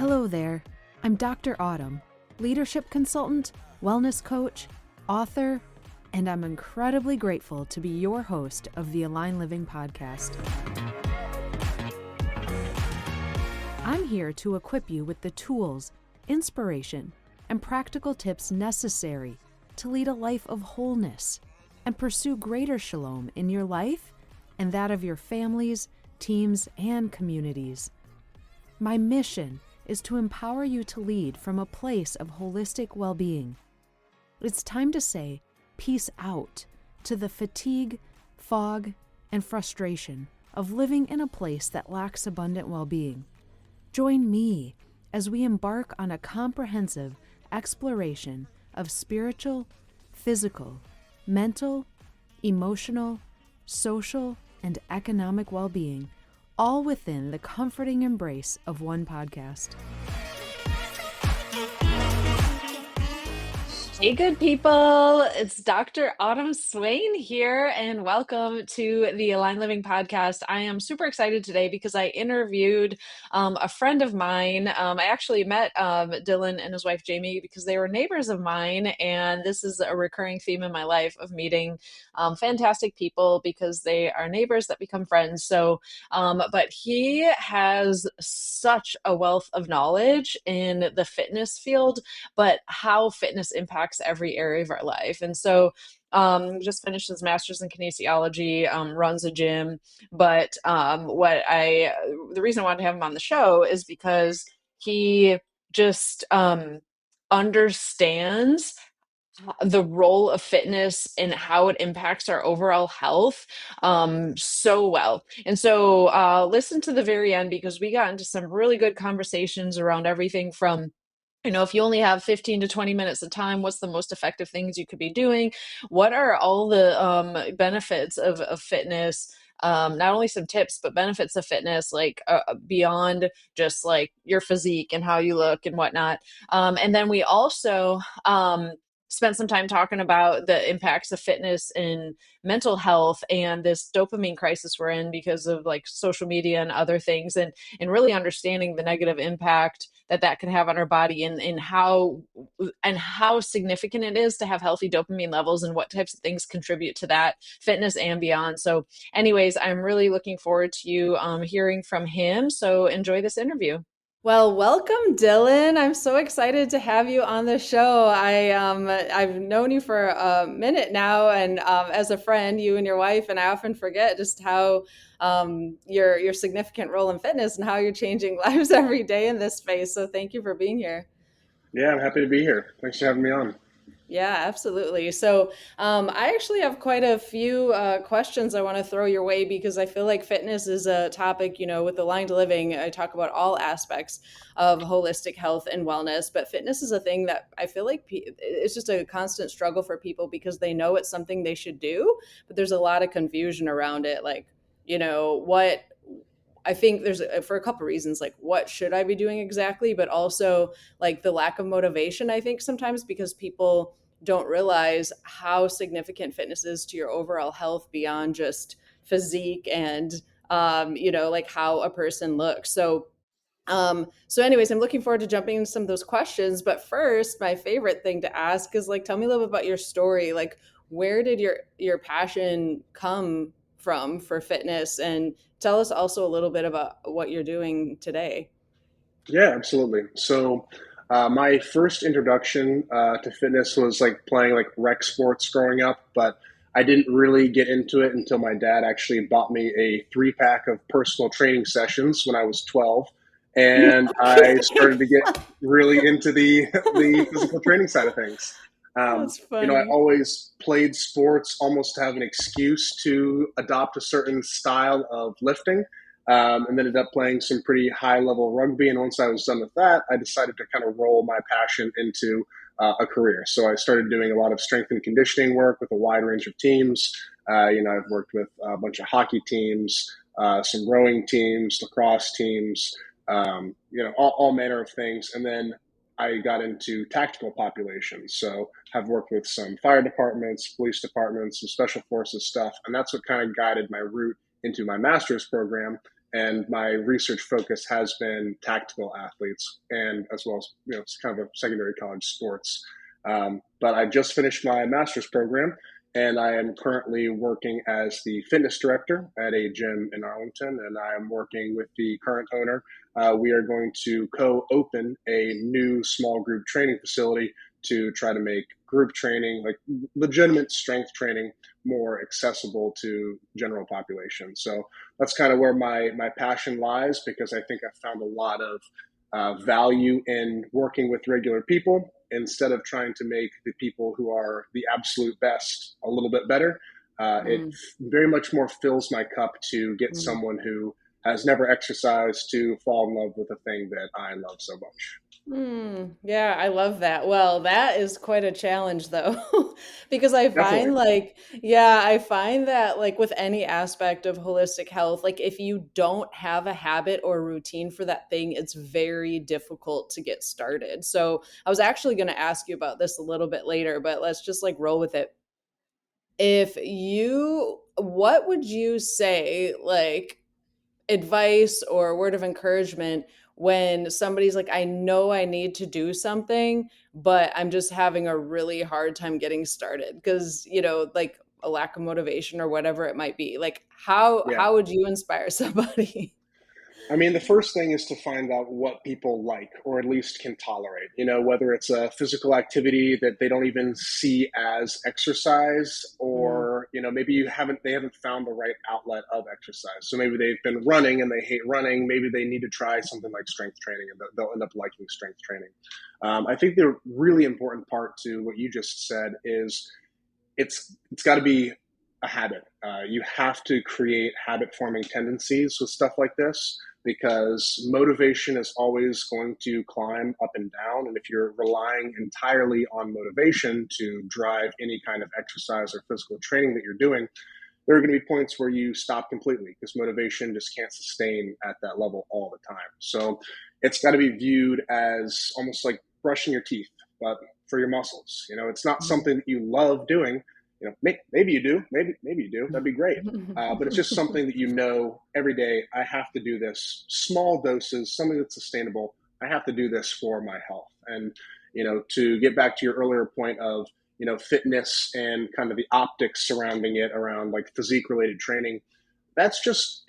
Hello there. I'm Dr. Autumn, leadership consultant, wellness coach, author, and I'm incredibly grateful to be your host of the Align Living podcast. I'm here to equip you with the tools, inspiration, and practical tips necessary to lead a life of wholeness and pursue greater shalom in your life and that of your families, teams, and communities. My mission is to empower you to lead from a place of holistic well-being. It's time to say peace out to the fatigue, fog, and frustration of living in a place that lacks abundant well-being. Join me as we embark on a comprehensive exploration of spiritual, physical, mental, emotional, social, and economic well-being, all within the comforting embrace of one podcast. Hey, good people. It's Dr. Autumn Swain here, and welcome to the Align Living podcast. I am super excited today because I interviewed a friend of mine. I actually met Dylan and his wife, Jamie, because they were neighbors of mine, and this is a recurring theme in my life of meeting fantastic people because they are neighbors that become friends. So, but he has such a wealth of knowledge in the fitness field, but how fitness impacts every area of our life. And so just finished his master's in kinesiology, runs a gym. But the reason I wanted to have him on the show is because he just understands the role of fitness and how it impacts our overall health so well. And so listen to the very end because we got into some really good conversations around everything from if you only have 15 to 20 minutes of time, what's the most effective things you could be doing? What are all the benefits of fitness? Not only some tips, but benefits of fitness, like beyond just like your physique and how you look and whatnot. And then we also spent some time talking about the impacts of fitness in mental health and this dopamine crisis we're in because of like social media and other things, and really understanding the negative impact that can have on our body and how significant it is to have healthy dopamine levels and what types of things contribute to that fitness and beyond. So anyways, I'm really looking forward to you hearing from him. So enjoy this interview. Well, welcome, Dylan. I'm so excited to have you on the show. I've known you for a minute now, and as a friend, you and your wife, and I often forget just how your significant role in fitness and how you're changing lives every day in this space. So thank you for being here. Yeah, I'm happy to be here. Thanks for having me on. Yeah, absolutely. So I actually have quite a few questions I want to throw your way because I feel like fitness is a topic, with Aligned Living, I talk about all aspects of holistic health and wellness, but fitness is a thing that I feel like it's just a constant struggle for people because they know it's something they should do, but there's a lot of confusion around it. Like, what I think there's for a couple reasons, like what should I be doing exactly, but also like the lack of motivation, I think sometimes because people don't realize how significant fitness is to your overall health beyond just physique and, like how a person looks. So anyways, I'm looking forward to jumping into some of those questions. But first, my favorite thing to ask is like, tell me a little bit about your story. Like, where did your passion come from for fitness? And tell us also a little bit about what you're doing today. Yeah, absolutely. So my first introduction to fitness was like playing like rec sports growing up, but I didn't really get into it until my dad actually bought me a 3-pack of personal training sessions when I was 12. And I started to get really into the physical training side of things. That's funny. I always played sports almost to have an excuse to adopt a certain style of lifting, and then ended up playing some pretty high level rugby. And once I was done with that, I decided to kind of roll my passion into a career. So I started doing a lot of strength and conditioning work with a wide range of teams. I've worked with a bunch of hockey teams, some rowing teams, lacrosse teams, all manner of things. And then I got into tactical populations. So have worked with some fire departments, police departments, some special forces stuff. And that's what kind of guided my route into my master's program. and my research focus has been tactical athletes, and as well as it's kind of a secondary college sports. But I just finished my master's program, and I am currently working as the fitness director at a gym in Arlington, and I am working with the current owner. We are going to co-open a new small group training facility to try to make group training, like legitimate strength training, more accessible to general population. So that's kind of where my passion lies, because I think I've found a lot of value in working with regular people instead of trying to make the people who are the absolute best a little bit better. It very much more fills my cup to get someone who has never exercised to fall in love with a thing that I love so much. Yeah, I love that. Well, that is quite a challenge though, because I Definitely. find like, yeah, I find that like with any aspect of holistic health, like if you don't have a habit or routine for that thing, it's very difficult to get started. So I was actually going to ask you about this a little bit later, but let's just like roll with it. What would you say, like, advice or word of encouragement when somebody's like, I know I need to do something, but I'm just having a really hard time getting started because, like a lack of motivation or whatever it might be. Like Yeah. how would you inspire somebody? I mean, the first thing is to find out what people like or at least can tolerate, whether it's a physical activity that they don't even see as exercise, Mm, or, maybe they haven't found the right outlet of exercise. So maybe they've been running and they hate running. Maybe they need to try something like strength training, and they'll end up liking strength training. I think the really important part to what you just said is it's got to be a habit. You have to create habit forming tendencies with stuff like this, because motivation is always going to climb up and down. And if you're relying entirely on motivation to drive any kind of exercise or physical training that you're doing, there are going to be points where you stop completely because motivation just can't sustain at that level all the time. So it's got to be viewed as almost like brushing your teeth, but for your muscles. It's not something that you love doing. Maybe you do, maybe you do. That'd be great. But it's just something that every day. I have to do this, small doses, something that's sustainable. I have to do this for my health. And to get back to your earlier point of fitness and kind of the optics surrounding it, around like physique related training, that's just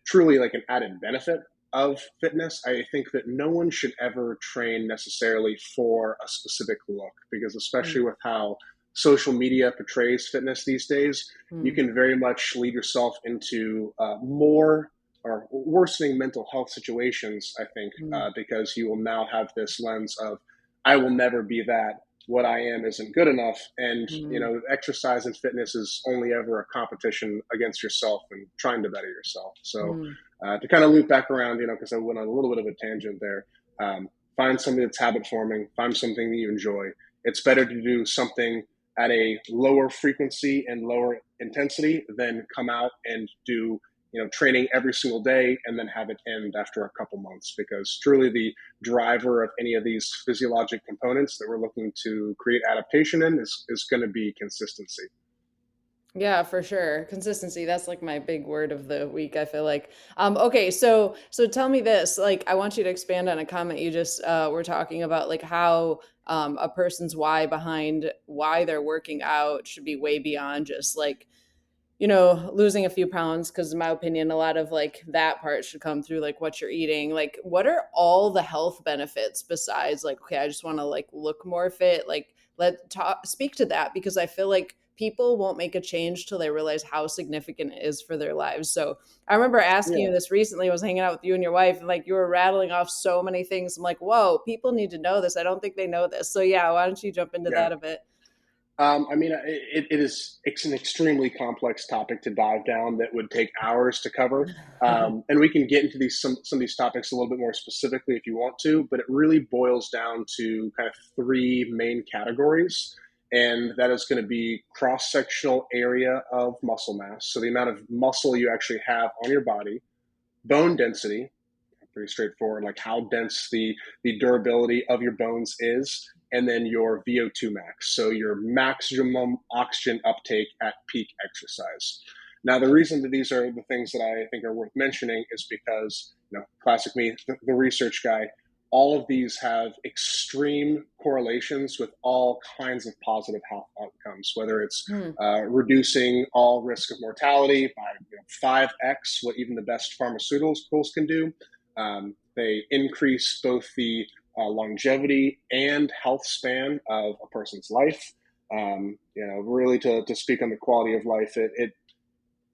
truly like an added benefit of fitness. I think that no one should ever train necessarily for a specific look, because especially with how social media portrays fitness these days, you can very much lead yourself into more or worsening mental health situations, I think, because you will now have this lens of, I will never be that. What I am isn't good enough. And, exercise and fitness is only ever a competition against yourself and trying to better yourself. So to kind of loop back around, because I went on a little bit of a tangent there, find something that's habit forming, find something that you enjoy. It's better to do something at a lower frequency and lower intensity than come out and do training every single day and then have it end after a couple months, because truly the driver of any of these physiologic components that we're looking to create adaptation in is going to be consistency. Yeah, for sure. Consistency, that's like my big word of the week, I feel like. Okay, so tell me this, like I want you to expand on a comment you just were talking about, like how a person's why behind why they're working out should be way beyond just like, losing a few pounds, because in my opinion, a lot of like that part should come through like what you're eating. Like what are all the health benefits besides like, okay, I just want to like look more fit? Like speak to that, because I feel like people won't make a change till they realize how significant it is for their lives. So I remember asking you Yeah. this recently. I was hanging out with you and your wife, and like you were rattling off so many things. I'm like, whoa, people need to know this. I don't think they know this. So yeah, why don't you jump into Yeah. that a bit? I mean, it's an extremely complex topic to dive down that would take hours to cover. And we can get into some of these topics a little bit more specifically if you want to, but it really boils down to kind of three main categories. And that is going to be cross-sectional area of muscle mass. So the amount of muscle you actually have on your body, bone density, pretty straightforward, like how dense the durability of your bones is, and then your VO2 max, so your maximum oxygen uptake at peak exercise. Now, the reason that these are the things that I think are worth mentioning is because, classic me, the research guy, all of these have extreme correlations with all kinds of positive health outcomes, whether it's reducing all risk of mortality by 5x what even the best pharmaceuticals can do. They increase both the longevity and health span of a person's life. Really to speak on the quality of life,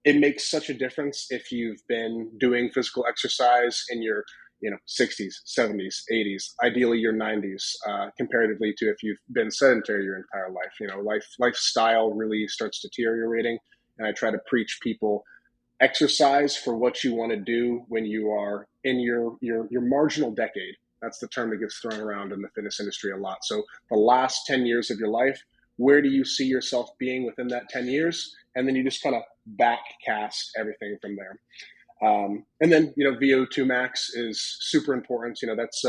it makes such a difference if you've been doing physical exercise in your 60s, 70s, 80s, ideally your 90s, comparatively to if you've been sedentary your entire life. Lifestyle really starts deteriorating, and I try to preach people exercise for what you want to do when you are in your marginal decade. That's the term that gets thrown around in the fitness industry a lot. So the last 10 years of your life, where do you see yourself being within that 10 years? And then you just kind of back cast everything from there. And then, VO2 max is super important. That's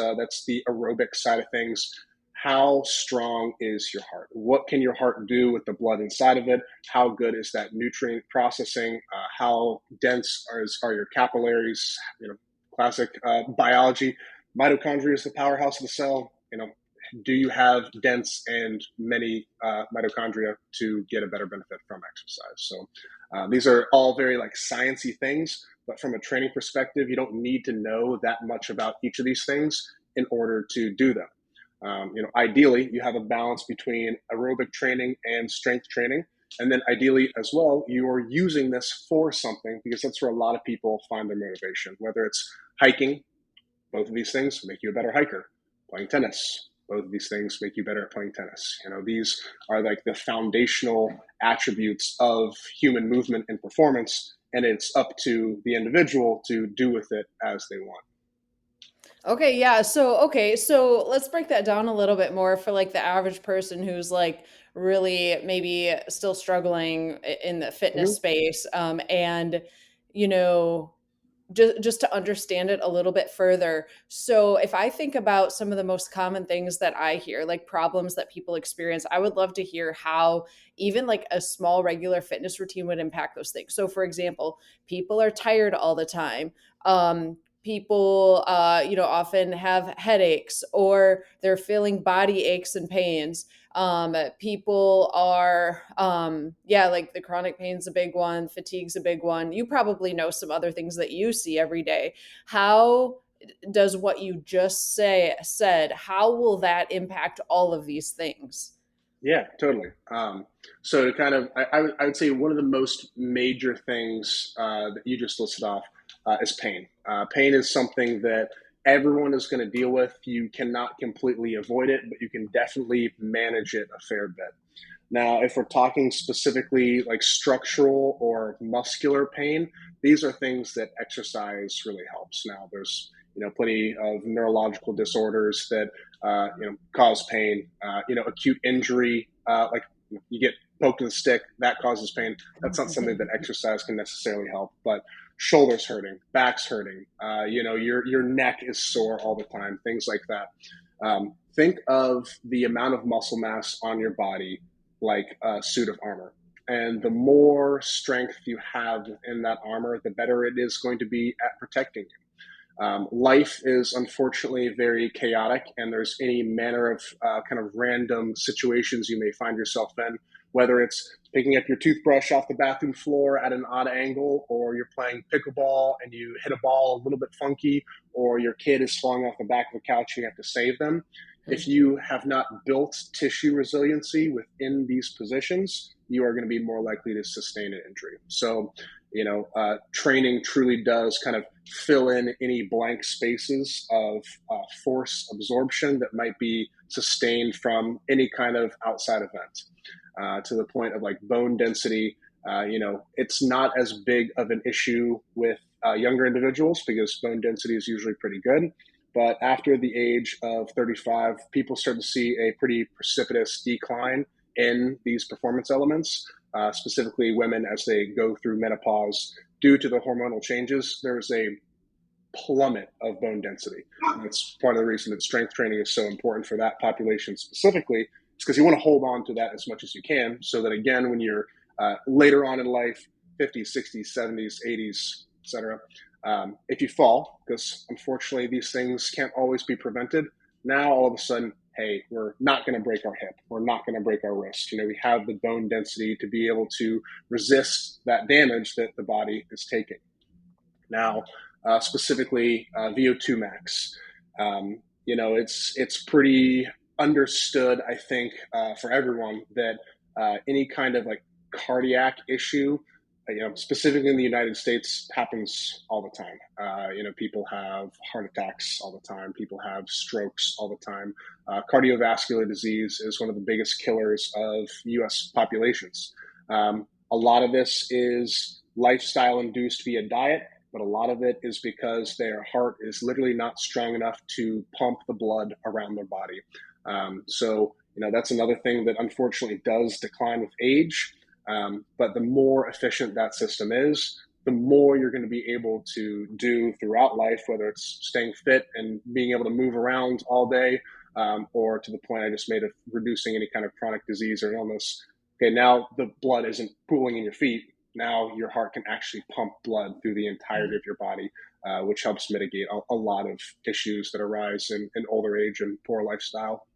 the aerobic side of things. How strong is your heart? What can your heart do with the blood inside of it? How good is that nutrient processing? How dense are your capillaries? Classic biology. Mitochondria is the powerhouse of the cell. Do you have dense and many mitochondria to get a better benefit from exercise? So these are all very sciencey things, but from a training perspective, you don't need to know that much about each of these things in order to do them. Ideally, you have a balance between aerobic training and strength training. And then ideally as well, you are using this for something, because that's where a lot of people find their motivation, whether it's hiking. Both of these things make you a better hiker. Playing tennis. Both of these things make you better at playing tennis. These are the foundational attributes of human movement and performance, and it's up to the individual to do with it as they want. Okay, yeah. So let's break that down a little bit more for the average person who's really maybe still struggling in the fitness space. And just to understand it a little bit further. So if I think about some of the most common things that I hear, problems that people experience, I would love to hear how even a small regular fitness routine would impact those things. So for example, people are tired all the time. People, often have headaches, or they're feeling body aches and pains. People are, the chronic pain's a big one, fatigue's a big one. You probably know some other things that you see every day. How does what you just said, how will that impact all of these things? Yeah, totally. So to kind of, I would say one of the most major things that you just listed off is pain. Pain is something that everyone is going to deal with. You cannot completely avoid it, but you can definitely manage it a fair bit. Now, if we're talking specifically structural or muscular pain, these are things that exercise really helps. Now, there's plenty of neurological disorders that cause pain. Acute injury, you get poked with a stick, that causes pain. That's not something that exercise can necessarily help. But shoulders hurting, backs hurting, your neck is sore all the time, things like that. Think of the amount of muscle mass on your body like a suit of armor. And the more strength you have in that armor, the better it is going to be at protecting you. Life is unfortunately very chaotic, and there's any manner of kind of random situations you may find yourself in, whether it's picking up your toothbrush off the bathroom floor at an odd angle, or you're playing pickleball and you hit a ball a little bit funky, or your kid is falling off the back of the couch and you have to save them. If you have not built tissue resiliency within these positions, you are going to be more likely to sustain an injury. So, training truly does kind of fill in any blank spaces of force absorption that might be sustained from any kind of outside event. To the point of bone density, it's not as big of an issue with younger individuals because bone density is usually pretty good. But after the age of 35, people start to see a pretty precipitous decline in these performance elements, specifically women as they go through menopause. Due to the hormonal changes, there's a plummet of bone density. And that's part of the reason that strength training is so important for that population specifically. It's because you want to hold on to that as much as you can, so that again, when you're later on in life, 50s, 60s, 70s, 80s, etc. If you fall, because unfortunately these things can't always be prevented, now all of a sudden, hey, we're not going to break our hip, we're not going to break our wrist. We have the bone density to be able to resist that damage that the body is taking. Now, specifically VO2 max. It's pretty understood, I think, for everyone that any kind of like cardiac issue, specifically in the United States, happens all the time. People have heart attacks all the time. People have strokes all the time. Cardiovascular disease is one of the biggest killers of U.S. populations. A lot of this is lifestyle induced via diet, but a lot of it is because their heart is literally not strong enough to pump the blood around their body. That's another thing that unfortunately does decline with age. But the more efficient that system is, the more you're going to be able to do throughout life, whether it's staying fit and being able to move around all day, or to the point I just made of reducing any kind of chronic disease or illness. Okay, now the blood isn't pooling in your feet. Now your heart can actually pump blood through the entirety of your body, which helps mitigate a lot of issues that arise in older age and poor lifestyle.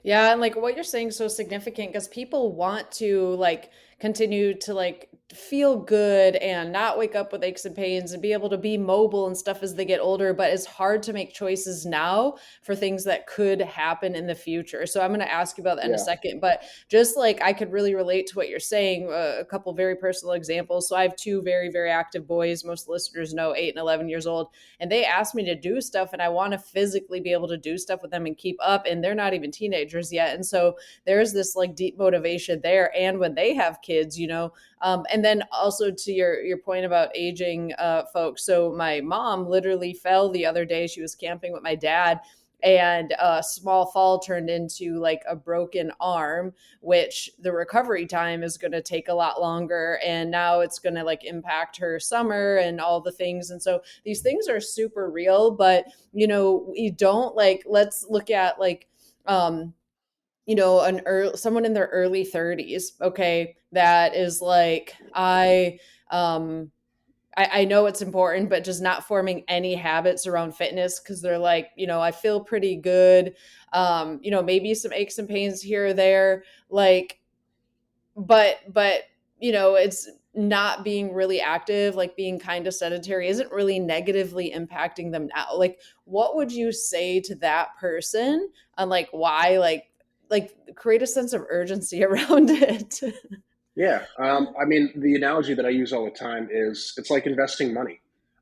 Yeah, and like what you're saying is so significant because people want to like continue to like feel good and not wake up with aches and pains and be able to be mobile and stuff as they get older, but it's hard to make choices now for things that could happen in the future. So I'm going to ask you about that in a Yeah. second, but just like I could really relate to what you're saying, a couple very personal examples. So I have two very, very active boys. Most listeners know 8 and 11 years old, and they ask me to do stuff and I want to physically be able to do stuff with them and keep up. And they're not even teenagers yet. And so there's this like deep motivation there. And when they have kids, and then also to your point about aging folks. So my mom literally fell the other day. She was camping with my dad, and a small fall turned into like a broken arm, which the recovery time is going to take a lot longer. And now it's going to like impact her summer and all the things. And so these things are super real, but we don't like, let's look at like, someone in their early 30s, okay, that is like, I know it's important, but just not forming any habits around fitness because they're like, I feel pretty good. Maybe some aches and pains here or there, like, but it's not being really active, like being kind of sedentary isn't really negatively impacting them now. Like, what would you say to that person on like why like create a sense of urgency around it? Yeah. The analogy that I use all the time is it's like investing money.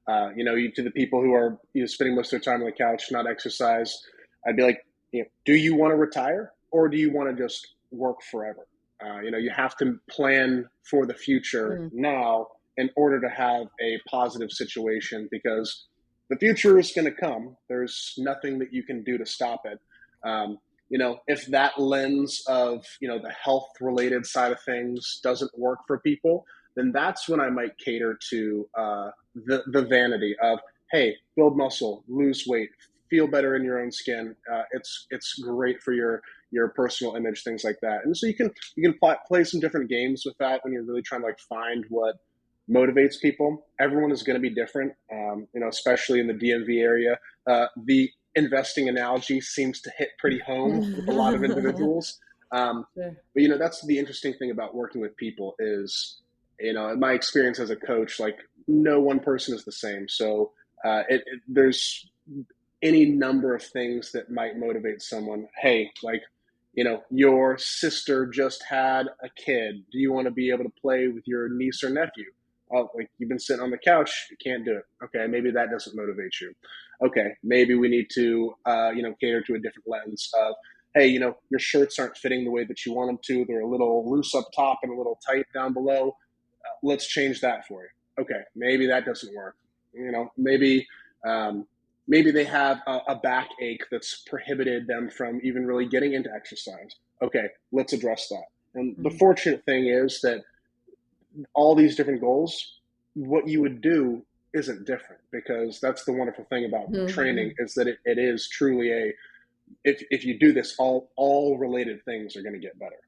To the people who are spending most of their time on the couch, not exercise, I'd be like, do you want to retire or do you want to just work forever? You have to plan for the future now in order to have a positive situation because the future is going to come. There's nothing that you can do to stop it. If that lens of, the health related side of things doesn't work for people, then that's when I might cater to the vanity of, hey, build muscle, lose weight, feel better in your own skin. It's great for your personal image, things like that. And so you can play some different games with that when you're really trying to like find what motivates people. Everyone is going to be different, especially in the DMV area. The investing analogy seems to hit pretty home with a lot of individuals. But that's the interesting thing about working with people is, in my experience as a coach, like no one person is the same. So there's any number of things that might motivate someone. Hey, like, your sister just had a kid. Do you want to be able to play with your niece or nephew? Oh, like you've been sitting on the couch, you can't do it. Okay, maybe that doesn't motivate you. Okay, maybe we need to, cater to a different lens of, hey, your shirts aren't fitting the way that you want them to. They're a little loose up top and a little tight down below. Let's change that for you. Okay, maybe that doesn't work. Maybe they have a backache that's prohibited them from even really getting into exercise. Okay, let's address that. And the fortunate thing is that all these different goals, what you would do isn't different, because that's the wonderful thing about training is that it is truly if you do this, all related things are going to get better.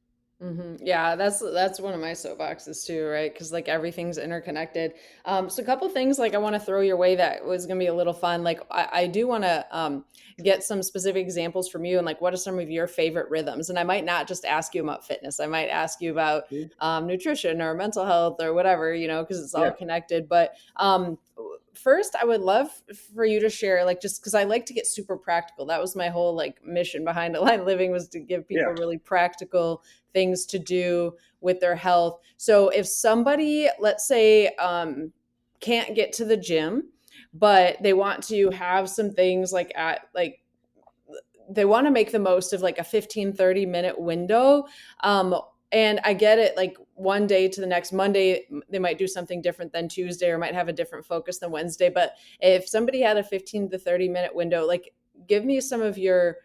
Yeah, that's one of my soapboxes too, right? Because like everything's interconnected. So a couple things like I want to throw your way that was going to be a little fun. Like I do want to get some specific examples from you and like what are some of your favorite rhythms? And I might not just ask you about fitness. I might ask you about Mhm. nutrition or mental health or whatever, because it's all Yeah, connected. But first, I would love for you to share, like, just because I like to get super practical. That was my whole like mission behind Aligned Living was to give yeah, people really practical things to do with their health. So if somebody, let's say, can't get to the gym, but they want to have some things like at like they want to make the most of like a 15-30 minute window. And I get it, like one day to the next. Monday they might do something different than Tuesday or might have a different focus than Wednesday. But if somebody had a 15 to 30 minute window, like give me some of your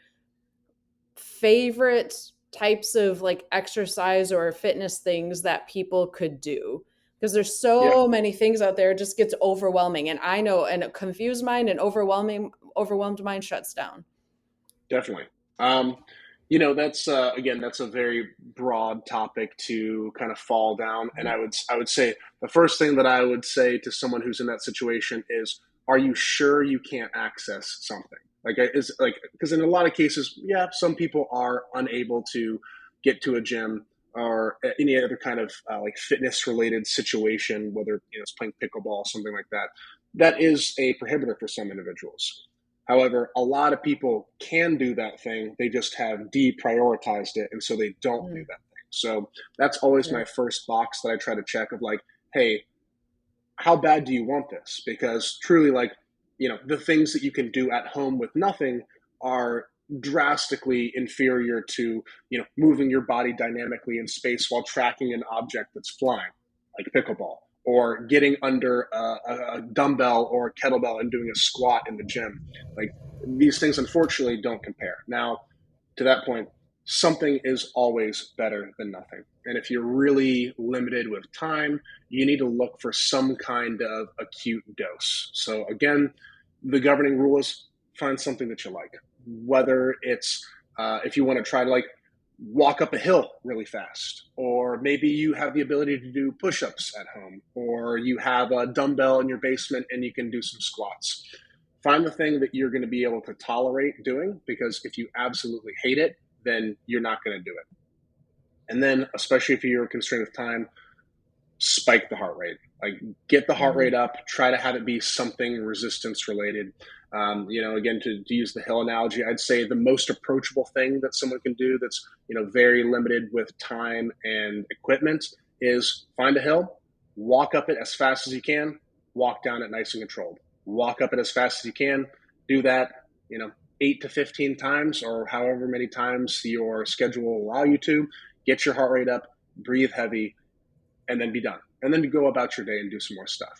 favorite types of like exercise or fitness things that people could do, because there's yeah. so many things out there. It just gets overwhelming, and I know, and a confused mind and overwhelmed mind shuts down. Definitely. That's again, that's a very broad topic to kind of fall down. And I would say the first thing that I would say to someone who's in that situation is, are you sure you can't access something? Like is like because in a lot of cases, yeah, some people are unable to get to a gym or any other kind of like fitness related situation, whether it's playing pickleball, something like that. That is a prohibitor for some individuals. However, a lot of people can do that thing. They just have deprioritized it, and so they don't do Mm, that thing. So that's always yeah. my first box that I try to check of like, hey, how bad do you want this? Because truly, like, the things that you can do at home with nothing are drastically inferior to, moving your body dynamically in space while tracking an object that's flying, like pickleball, or getting under a dumbbell or a kettlebell and doing a squat in the gym. Like, these things, unfortunately, don't compare. Now, to that point, something is always better than nothing. And if you're really limited with time, you need to look for some kind of acute dose. So, again, the governing rule is find something that you like. Whether it's if you want to try to like walk up a hill really fast, or maybe you have the ability to do push ups at home, or you have a dumbbell in your basement and you can do some squats. Find the thing that you're going to be able to tolerate doing, because if you absolutely hate it, then you're not going to do it. And then, especially if you're constrained with time, spike the heart rate. Like, get the heart Mhm. rate up. Try to have it be something resistance related. Again, to use the hill analogy, I'd say the most approachable thing that someone can do that's very limited with time and equipment is find a hill, walk up it as fast as you can, walk down it nice and controlled. Walk up it as fast as you can. Do that, 8 to 15 times, or however many times your schedule will allow you to. Get your heart rate up, breathe heavy, and then be done. And then you go about your day and do some more stuff.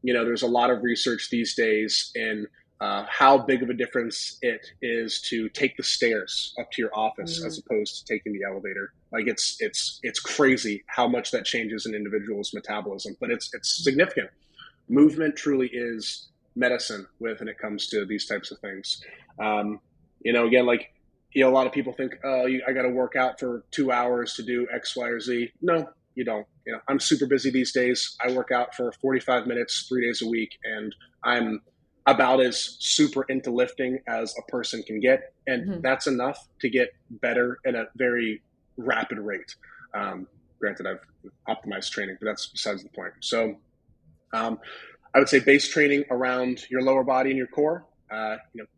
There's a lot of research these days in how big of a difference it is to take the stairs up to your office as Mhm. opposed to taking the elevator. Like, it's crazy how much that changes an individual's metabolism, but it's significant. Movement truly is medicine when it comes to these types of things. Again, like, a lot of people think, oh, I got to work out for 2 hours to do X, Y, or Z. No, you don't. I'm super busy these days. I work out for 45 minutes, 3 days a week, and I'm about as super into lifting as a person can get. And Mhm. that's enough to get better at a very rapid rate. Granted, I've optimized training, but that's besides the point. So, um, I would say base training around your lower body and your core.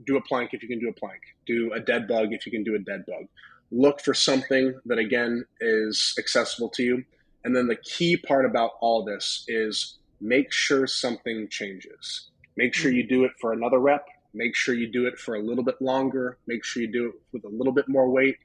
Do a plank if you can do a plank. Do a dead bug if you can do a dead bug. Look for something that, again, is accessible to you. And then the key part about all this is make sure something changes. Make sure Mhm. you do it for another rep. Make sure you do it for a little bit longer. Make sure you do it with a little bit more weight,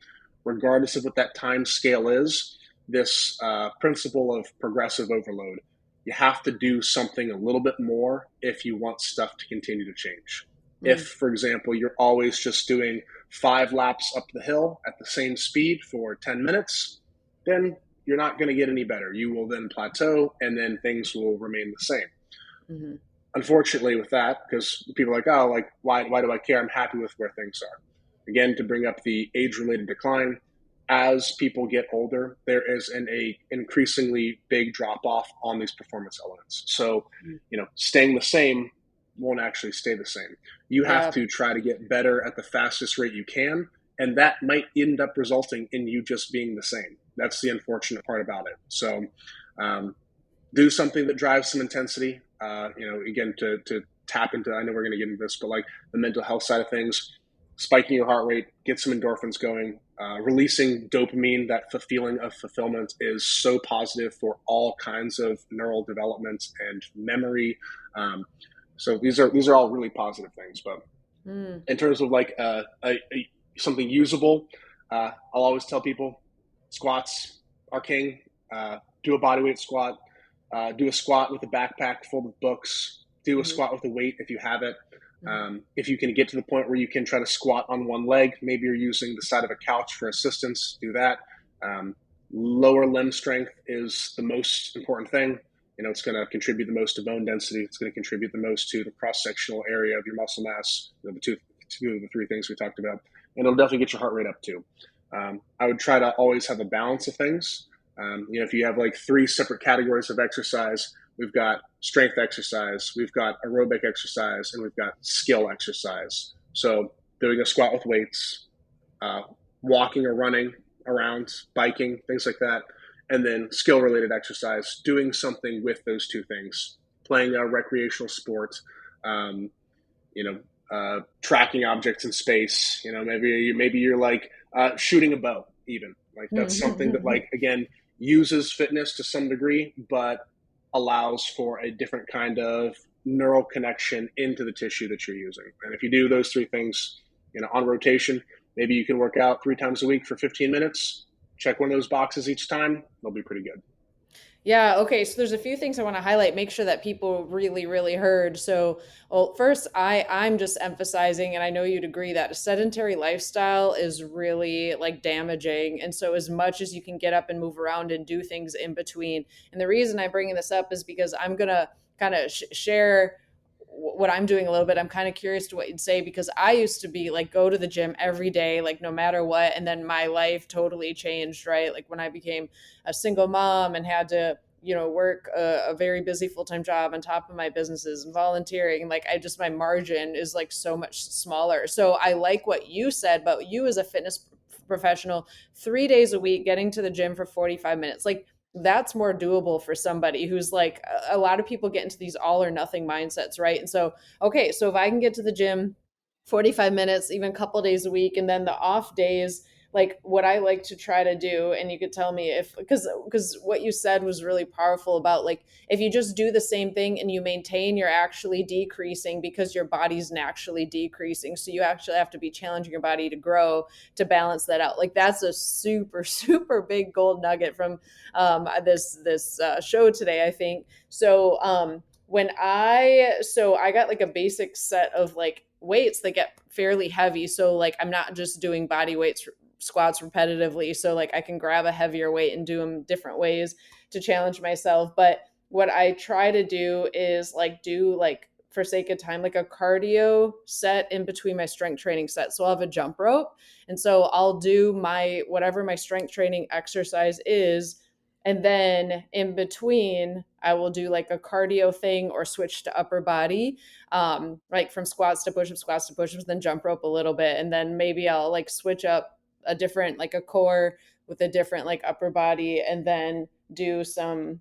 regardless of what that time scale is. This principle of progressive overload, you have to do something a little bit more if you want stuff to continue to change. If, Mm. for example, you're always just doing 5 laps up the hill at the same speed for 10 minutes, then you're not going to get any better. You will then plateau, and then things will remain the same. Mhm. Unfortunately, with that, because people are like, oh, like, why do I care? I'm happy with where things are. Again, to bring up the age related decline, as people get older, there is a increasingly big drop off on these performance elements. So, staying the same won't actually stay the same. You have Yeah. to try to get better at the fastest rate you can, and that might end up resulting in you just being the same. That's the unfortunate part about it. So, do something that drives some intensity. Again, to tap into, I know we're going to get into this, but like the mental health side of things, spiking your heart rate, get some endorphins going, releasing dopamine. That feeling of fulfillment is so positive for all kinds of neural development and memory. So these are all really positive things. But in terms of like something usable, I'll always tell people squats are king. Do a bodyweight squat. Do a squat with a backpack full of books. Do a squat with a weight if you have it. If you can get to the point where you can try to squat on one leg, maybe you're using the side of a couch for assistance, do that. Lower limb strength is the most important thing. It's going to contribute the most to bone density. It's going to contribute the most to the cross-sectional area of your muscle mass, the two of the three things we talked about. And it'll definitely get your heart rate up too. I would try to always have a balance of things. If you have like 3 separate categories of exercise, we've got strength exercise, we've got aerobic exercise, and we've got skill exercise. So doing a squat with weights, walking or running around, biking, things like that. And then skill-related exercise, doing something with those 2 things, playing a recreational sport, tracking objects in space. Maybe you're like shooting a bow, even. Like that's something that, like, again, uses fitness to some degree, but allows for a different kind of neural connection into the tissue that you're using. And if you do those 3 things, on rotation, maybe you can work out 3 times a week for 15 minutes. Check one of those boxes each time. They'll be pretty good. Yeah, okay. So there's a few things I want to highlight, make sure that people really, really heard. So, well, first, I'm just emphasizing, and I know you'd agree, that a sedentary lifestyle is really like damaging. And so as much as you can get up and move around and do things in between. And the reason I'm bringing this up is because I'm going to kind of share what I'm doing a little bit. I'm kind of curious to what you'd say, because I used to be like, go to the gym every day, like no matter what. And then my life totally changed, right? Like when I became a single mom and had to, work a very busy full-time job on top of my businesses and volunteering, like my margin is like so much smaller. So I like what you said, but you as a fitness professional, 3 days a week, getting to the gym for 45 minutes, like that's more doable for somebody who's like, a lot of people get into these all or nothing mindsets, right? And so, okay, so if I can get to the gym 45 minutes, even a couple days a week, and then the off days, like what I like to try to do, and you could tell me if, because what you said was really powerful about like, if you just do the same thing and you maintain, you're actually decreasing because your body's naturally decreasing. So you actually have to be challenging your body to grow to balance that out. Like that's a super, super big gold nugget from this show today, I think. So I got like a basic set of like weights that get fairly heavy. So like I'm not just doing body weights squats repetitively. So like I can grab a heavier weight and do them different ways to challenge myself. But what I try to do is do for sake of time, like a cardio set in between my strength training set. So I'll have a jump rope. And so I'll do whatever my strength training exercise is. And then in between, I will do like a cardio thing or switch to upper body, like from squats to push-ups, then jump rope a little bit. And then maybe I'll like switch up a different, like a core with a different like upper body, and then do some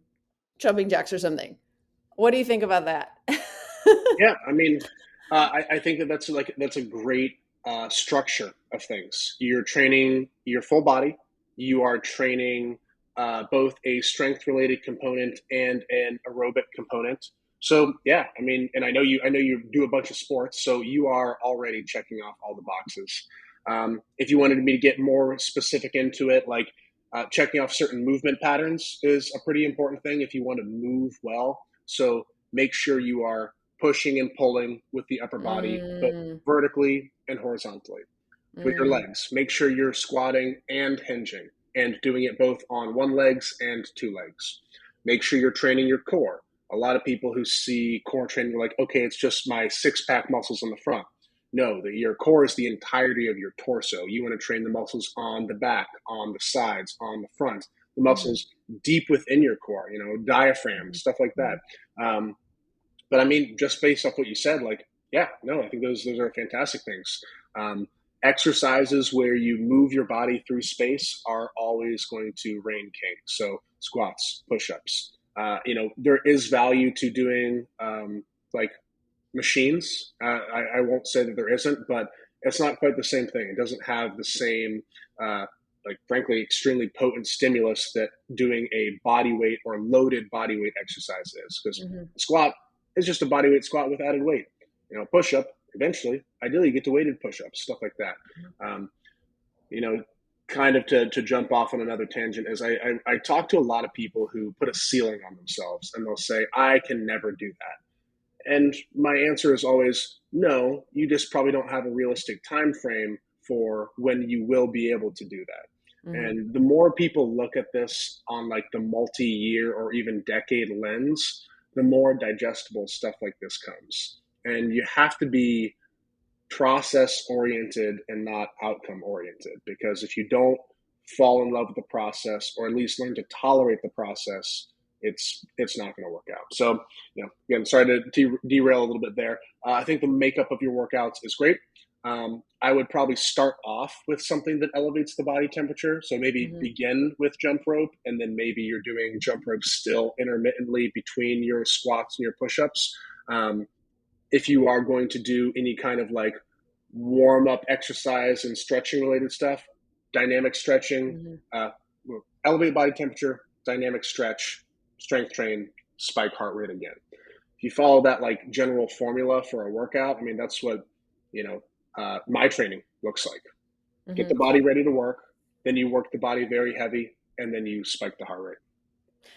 jumping jacks or something. What do you think about that? Yeah, I mean, I think that's a great structure of things. You're training your full body. You are training both a strength related component and an aerobic component. So yeah, I mean, and I know you do a bunch of sports, so you are already checking off all the boxes. If you wanted me to get more specific into it, like checking off certain movement patterns is a pretty important thing if you want to move well. So make sure you are pushing and pulling with the upper body, both vertically and horizontally. With your legs, make sure you're squatting and hinging and doing it both on one legs and 2 legs. Make sure you're training your core. A lot of people who see core training are like, okay, it's just my 6-pack muscles on the front. No, your core is the entirety of your torso. You want to train the muscles on the back, on the sides, on the front, the muscles deep within your core, diaphragm, stuff like that. But I mean, just based off what you said, like, yeah, no, I think those are fantastic things. Exercises where you move your body through space are always going to reign king. So squats, push-ups. There is value to doing like machines. I won't say that there isn't, but it's not quite the same thing. It doesn't have the same, frankly, extremely potent stimulus that doing a body weight or loaded body weight exercise is. Because squat is just a body weight squat with added weight. Push up, eventually, ideally, you get to weighted push ups, stuff like that. Kind of to jump off on another tangent is I talk to a lot of people who put a ceiling on themselves and they'll say, I can never do that. And my answer is always, no, you just probably don't have a realistic time frame for when you will be able to do that. And the more people look at this on like the multi-year or even decade lens, the more digestible stuff like this comes. And you have to be process oriented and not outcome oriented, because if you don't fall in love with the process, or at least learn to tolerate the process, it's not going to work out. So, again, sorry to derail a little bit there. I think the makeup of your workouts is great. I would probably start off with something that elevates the body temperature. So maybe begin with jump rope, and then maybe you're doing jump rope still intermittently between your squats and your push-ups. If you are going to do any kind of like warm-up exercise and stretching related stuff, dynamic stretching, elevate body temperature, dynamic stretch, strength train, spike heart rate again. If you follow that like general formula for a workout, I mean, that's what, my training looks like. Get the body ready to work, then you work the body very heavy, and then you spike the heart rate.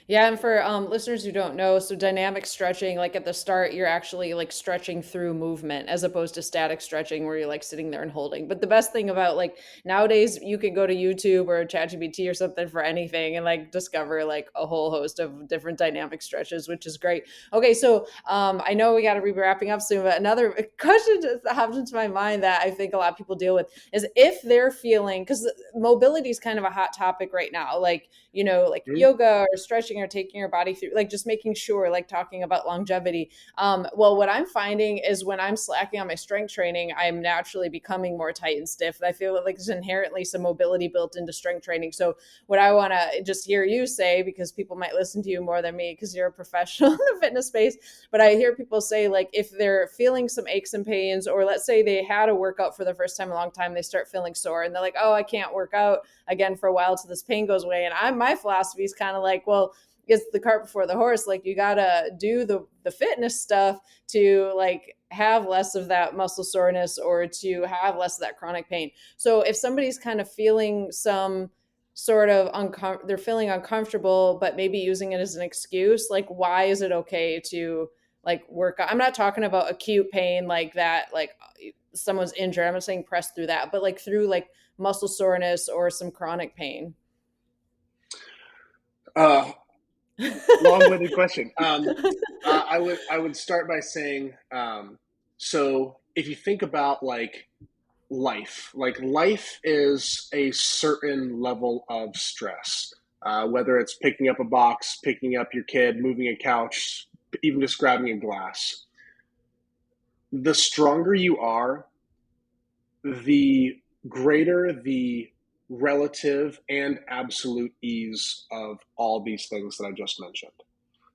Yeah, and for listeners who don't know, so dynamic stretching, like at the start, you're actually like stretching through movement as opposed to static stretching where you're like sitting there and holding. But the best thing about like nowadays, you can go to YouTube or ChatGPT or something for anything and like discover like a whole host of different dynamic stretches, which is great. Okay, so I know we got to be wrapping up soon, but another question that happens into my mind that I think a lot of people deal with is if they're feeling, because mobility is kind of a hot topic right now, like yoga or stretching or taking your body through, like just making sure, like talking about longevity. Well, what I'm finding is when I'm slacking on my strength training, I'm naturally becoming more tight and stiff. I feel like there's inherently some mobility built into strength training. So what I want to just hear you say, because people might listen to you more than me because you're a professional in the fitness space, but I hear people say like if they're feeling some aches and pains, or let's say they had a workout for the first time in a long time, they start feeling sore and they're like, oh, I can't work out again for a while till this pain goes away. And my philosophy is kind of like, well, it's the cart before the horse. Like you gotta do the fitness stuff to like have less of that muscle soreness or to have less of that chronic pain. So if somebody's kind of feeling some sort of they're feeling uncomfortable, but maybe using it as an excuse, like why is it okay to like work out? I'm not talking about acute pain like that, like someone's injured. I'm not saying press through that, but like through like muscle soreness or some chronic pain. Long-winded question. I would start by saying, so if you think about like life is a certain level of stress, whether it's picking up a box, picking up your kid, moving a couch, even just grabbing a glass. The stronger you are, the greater the relative and absolute ease of all these things that I just mentioned.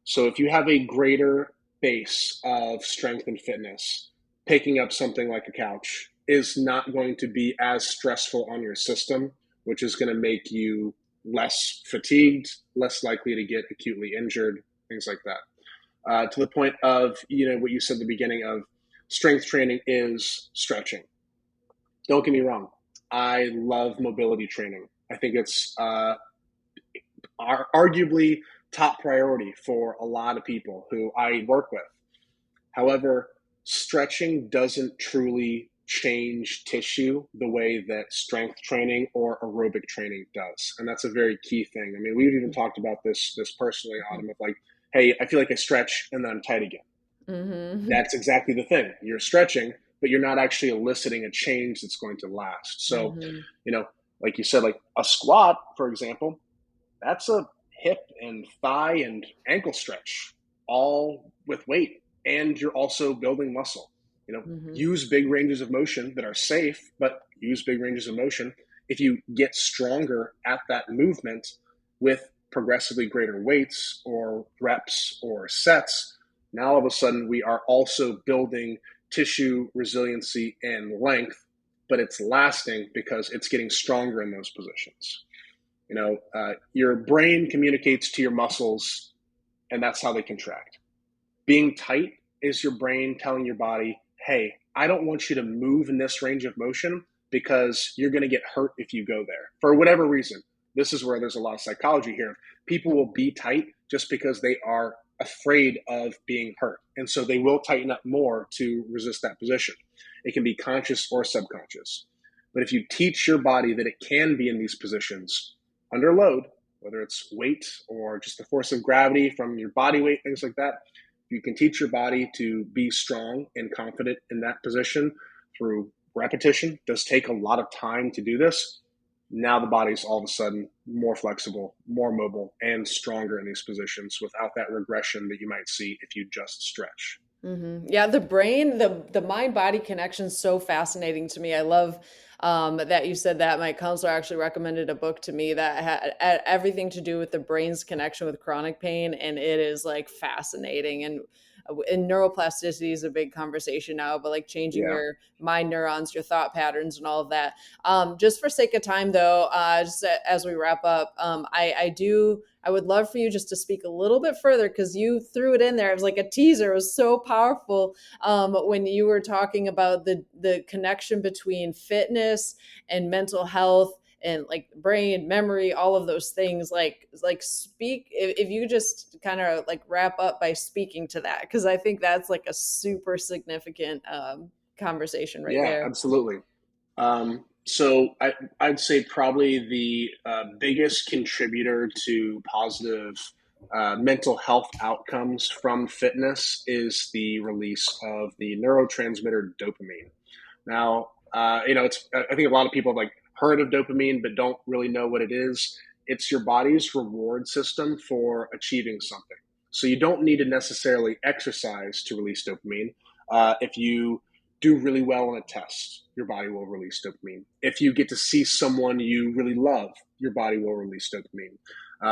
So if you have a greater base of strength and fitness, picking up something like a couch is not going to be as stressful on your system, which is going to make you less fatigued, less likely to get acutely injured, things like that. To the point of, what you said at the beginning of strength training is stretching. Don't get me wrong. I love mobility training. I think it's arguably top priority for a lot of people who I work with. However, stretching doesn't truly change tissue the way that strength training or aerobic training does. And that's a very key thing. I mean, we've even talked about this personally, Autumn, of like, hey, I feel like I stretch and then I'm tight again. That's exactly the thing. You're stretching, but you're not actually eliciting a change that's going to last. So, Mm-hmm. like you said, like a squat, for example, that's a hip and thigh and ankle stretch all with weight. And you're also building muscle. Mm-hmm. Use big ranges of motion that are safe, but use big ranges of motion. If you get stronger at that movement with progressively greater weights or reps or sets, now all of a sudden we are also building tissue resiliency and length, but it's lasting because it's getting stronger in those positions. Your brain communicates to your muscles, and that's how they contract. Being tight is your brain telling your body, hey, I don't want you to move in this range of motion because you're going to get hurt if you go there for whatever reason. This is where there's a lot of psychology here. People will be tight just because they are afraid of being hurt. And so they will tighten up more to resist that position. It can be conscious or subconscious. But if you teach your body that it can be in these positions under load, whether it's weight or just the force of gravity from your body weight, things like that, you can teach your body to be strong and confident in that position through repetition. It does take a lot of time to do this. Now the body's all of a sudden more flexible, more mobile, and stronger in these positions without that regression that you might see if you just stretch. Mm-hmm. Yeah, the brain, the mind body connection is so fascinating to me. I love that you said that. My counselor actually recommended a book to me that had everything to do with the brain's connection with chronic pain, and it is like fascinating. And neuroplasticity is a big conversation now, but like changing Yeah. your mind neurons, your thought patterns, and all of that. Just for sake of time, though, just as we wrap up, I would love for you just to speak a little bit further because you threw it in there. It was like a teaser. It was so powerful when you were talking about the connection between fitness and mental health and like brain memory, all of those things. Like speak if you just kind of like wrap up by speaking to that, because I think that's like a super significant conversation right Yeah, there. absolutely. I'd say probably the biggest contributor to positive mental health outcomes from fitness is the release of the neurotransmitter dopamine. Now, I think a lot of people have like heard of dopamine, but don't really know what it is. It's your body's reward system for achieving something. So you don't need to necessarily exercise to release dopamine. If you do really well on a test, your body will release dopamine. If you get to see someone you really love, your body will release dopamine.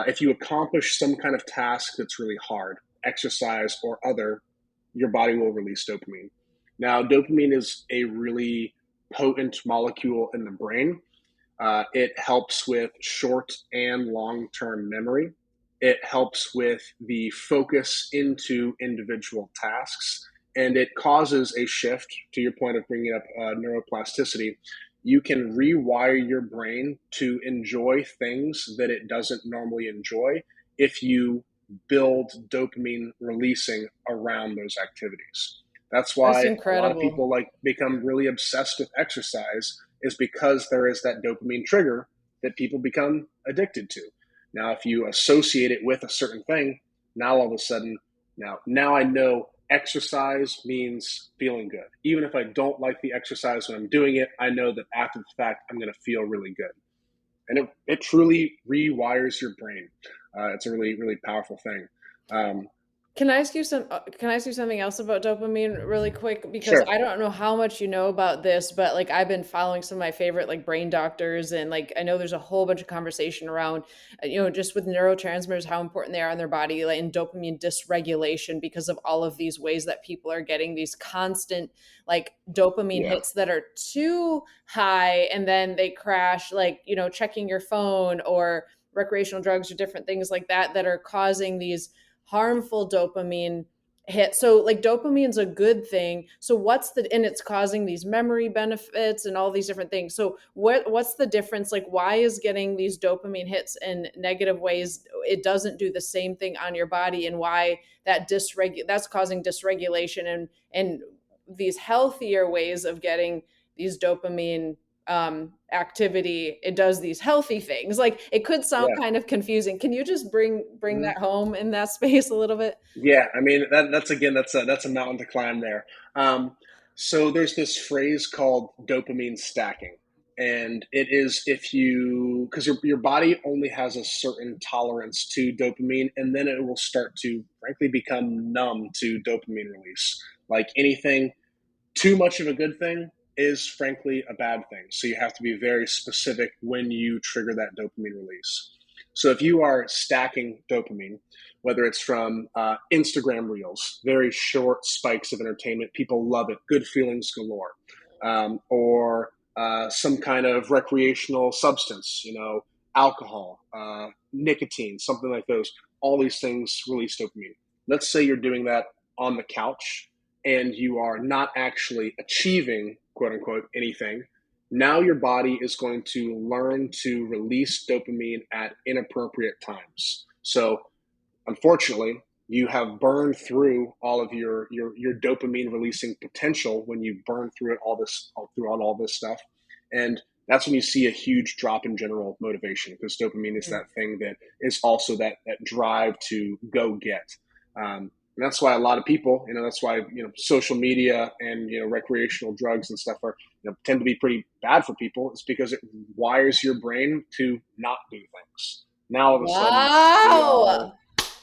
If you accomplish some kind of task that's really hard, exercise or other, your body will release dopamine. Now, dopamine is a really potent molecule in the brain. It helps with short and long term memory. It helps with the focus into individual tasks. And it causes a shift to your point of bringing up neuroplasticity. You can rewire your brain to enjoy things that it doesn't normally enjoy if you build dopamine releasing around those activities. That's That's why a lot of incredible. people like become really obsessed with exercise is because there is that dopamine trigger that people become addicted to. Now, if you associate it with a certain thing, now all of a sudden, now I know exercise means feeling good. Even if I don't like the exercise when I'm doing it, I know that after the fact, I'm going to feel really good. And it truly rewires your brain. It's a really, really powerful thing. Um, Can I ask you something else about dopamine really quick? Because sure. I don't know how much you know about this, but like I've been following some of my favorite like brain doctors, and like I know there's a whole bunch of conversation around, just with neurotransmitters, how important they are in their body, like and dopamine dysregulation because of all of these ways that people are getting these constant like dopamine Yeah. hits that are too high, and then they crash, like checking your phone or recreational drugs or different things like that that are causing these harmful dopamine hit. So like dopamine's a good thing. So and it's causing these memory benefits and all these different things. So what's the difference? Like why is getting these dopamine hits in negative ways, it doesn't do the same thing on your body, and why that's causing dysregulation, and these healthier ways of getting these dopamine activity, it does these healthy things. Like it could sound Yeah. kind of confusing. Can you just bring Mhm. that home in that space a little bit? Yeah, I mean that's again that's a mountain to climb there. Um, So there's this phrase called dopamine stacking. And it is if you, because your body only has a certain tolerance to dopamine, and then it will start to, frankly, become numb to dopamine release. Like anything, too much of a good thing is frankly a bad thing. So you have to be very specific when you trigger that dopamine release. So if you are stacking dopamine, whether it's from Instagram reels, very short spikes of entertainment, people love it, good feelings galore, or some kind of recreational substance, alcohol, nicotine, something like those. All these things release dopamine. Let's say you're doing that on the couch and you are not actually achieving, quote unquote, anything. Now your body is going to learn to release dopamine at inappropriate times. So unfortunately, you have burned through all of your dopamine releasing potential when you burn through it all this stuff, and that's when you see a huge drop in general motivation, because dopamine is that thing that is also that drive to go get. And that's why a lot of people, that's why social media and recreational drugs and stuff are tend to be pretty bad for people. It's because it wires your brain to not do things. Now all of a sudden we are Wow.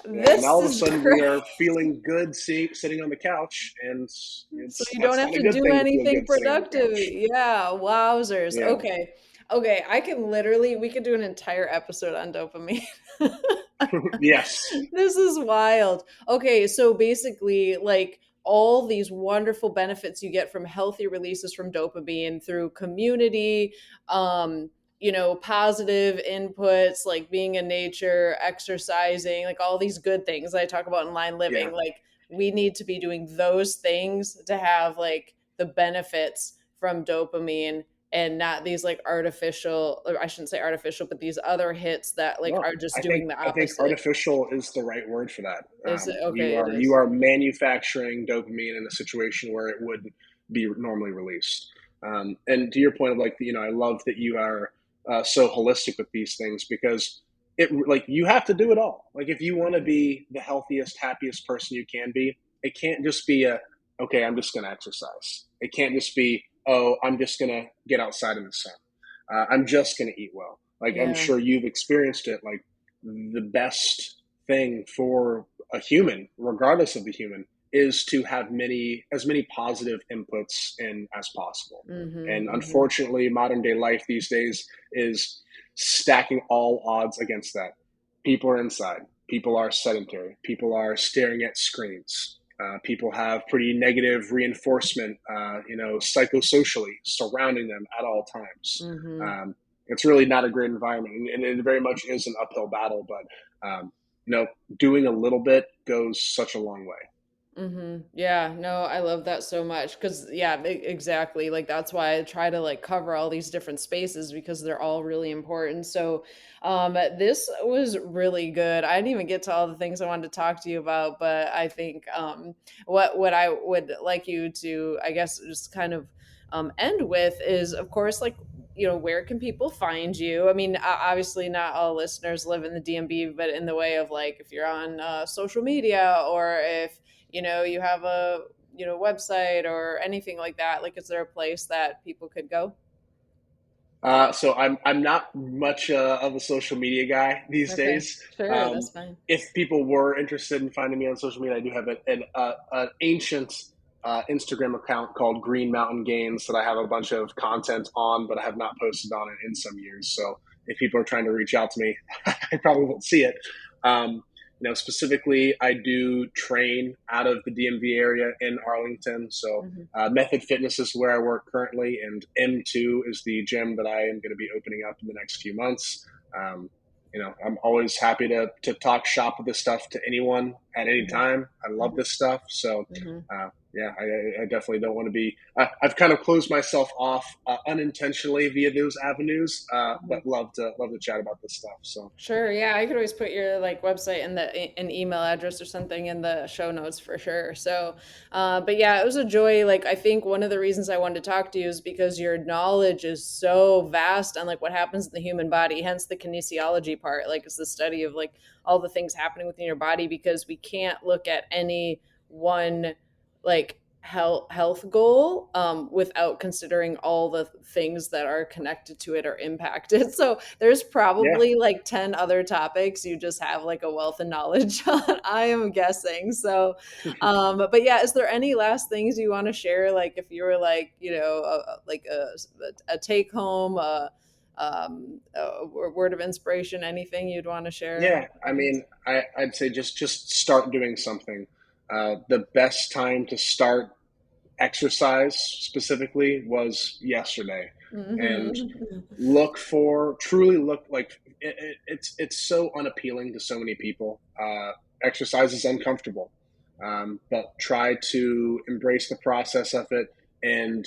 yeah, now This all of a is sudden we great. are feeling good sitting on the couch, and So it's you don't that's have not a to good do thing to feel anything good sitting on the productive. couch. Yeah, wowzers. Yeah. Okay. Okay, I can literally we could do an entire episode on dopamine. Yes. This is wild. Okay, so basically, like all these wonderful benefits you get from healthy releases from dopamine through community, positive inputs like being in nature, exercising, like all these good things I talk about in line Yeah. living. Like we need to be doing those things to have like the benefits from dopamine and not these like artificial, or I shouldn't say artificial, but these other hits that like No, are just I think doing the I think opposite. artificial is the right word for that. Is it You okay? It are is. manufacturing dopamine in a situation where it would be normally released. And to your point of like, I love that you are so holistic with these things, because it like you have to do it all. Like if you want to be the healthiest, happiest person you can be, it can't just be okay, I'm just going to exercise. It can't just be, oh, I'm just going to get outside in the sun. I'm just going to eat well. Like I'm Yeah. sure you've experienced it. Like the best thing for a human, regardless of the human, is to have as many positive inputs in as possible. Mm-hmm. And Mm-hmm. unfortunately, modern day life these days is stacking all odds against that. People are inside. People are sedentary. People are staring at screens. People have pretty negative reinforcement, psychosocially surrounding them at all times. Mm-hmm. It's really not a great environment, and it very much is an uphill battle. But doing a little bit goes such a long way. Mm-hmm. Yeah, no, I love that so much because, yeah, exactly. Like, that's why I try to like cover all these different spaces because they're all really important. So, this was really good. I didn't even get to all the things I wanted to talk to you about, but I think, what I would like you to, I guess, just kind of, end with is, of course, like, where can people find you? I mean, obviously, not all listeners live in the DMV, but in the way of like, if you're on social media or if you have a website or anything like that, like is there a place that people could go? So I'm not much of a social media guy these Okay, days. sure, Um, that's fine. if people were interested in finding me on social media, I do have an ancient Instagram account called Green Mountain Gains that I have a bunch of content on, but I have not posted on it in some years. So if people are trying to reach out to me, I probably won't see it. Um, specifically, I do train out of the DMV area in Arlington. So Hmm. Method Fitness is where I work currently, and M2 is the gym that I am going to be opening up in the next few months. Um, I'm always happy to talk shop with this stuff to anyone at any Hmm. time. I love Hmm. this stuff, so Hmm. yeah, I definitely don't want to be. I've kind of closed myself off unintentionally via those avenues, Hmm. but love to chat about this stuff. So Sure, yeah, I could always put your like website and an email address or something in the show notes for sure. So, but yeah, it was a joy. Like, I think one of the reasons I wanted to talk to you is because your knowledge is so vast on like what happens in the human body. Hence the kinesiology part, like it's the study of like all the things happening within your body because we can't look at any one like health goal without considering all the things that are connected to it or impacted. So there's Yeah. probably like 10 other topics you just have like a wealth of knowledge on, I am guessing. So, but yeah, is there any last things you want to share? Like if you were like, like a take home, a word of inspiration, anything you'd want to share Yeah, with the I audience? mean, I'd say just start doing something. The best time to start exercise specifically was yesterday, and Mhm. truly look like it's so unappealing to so many people. Exercise is uncomfortable, but try to embrace the process of it, and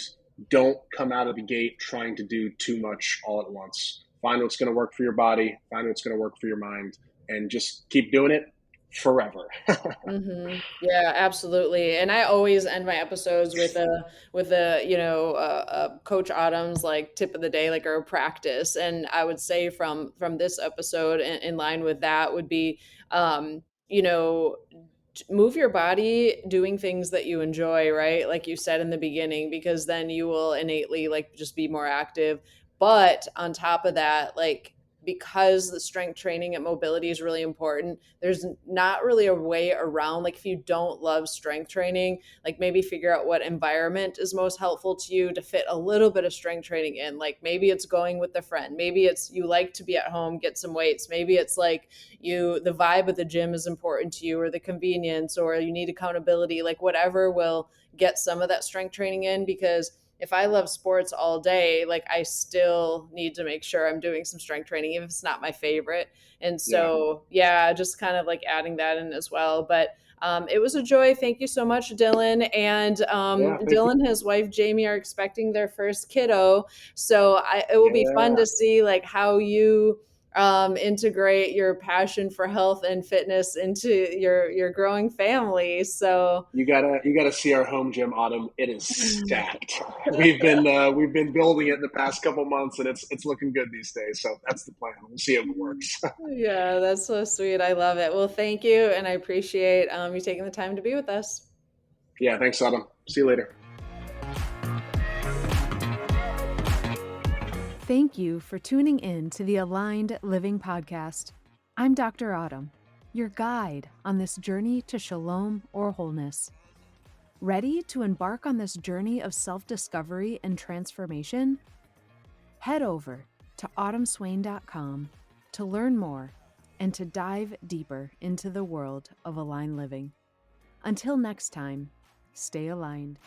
don't come out of the gate trying to do too much all at once. Find what's going to work for your body, find what's going to work for your mind, and just keep doing it forever. Yeah, absolutely. And I always end my episodes with a Coach Autumn's like tip of the day, like or a practice. And I would say from this episode, in line with that, would be, um, you know, move your body doing things that you enjoy, right? Like you said in the beginning, because then you will innately like just be more active. But on top of that, like because the strength training and mobility is really important, there's not really a way around, like if you don't love strength training, like maybe figure out what environment is most helpful to you to fit a little bit of strength training in. Like maybe it's going with a friend, maybe it's you like to be at home, get some weights, maybe it's like the vibe of the gym is important to you, or the convenience, or you need accountability, like whatever will get some of that strength training in. Because if I love sports all day, like I still need to make sure I'm doing some strength training, even if it's not my favorite. And Yeah, so, yeah, just kind of like adding that in as well. But it was a joy. Thank you so much, Dylan. And yeah, thank you. Dylan and his wife, Jamie, are expecting their first kiddo. So it will be fun Yeah, to see like how you integrate your passion for health and fitness into your growing family. So you gotta see our home gym, Autumn. It is stacked. We've been building it the past couple months, and it's looking good these days. So that's the plan. We'll see if it works. yeah, that's so sweet. I love it. Well, thank you, and I appreciate you taking the time to be with us. Yeah, thanks, Autumn. See you later. Thank you for tuning in to the Aligned Living Podcast. I'm Dr. Autumn, your guide on this journey to shalom or wholeness. Ready to embark on this journey of self-discovery and transformation? Head over to autumnswain.com to learn more and to dive deeper into the world of aligned living. Until next time, stay aligned.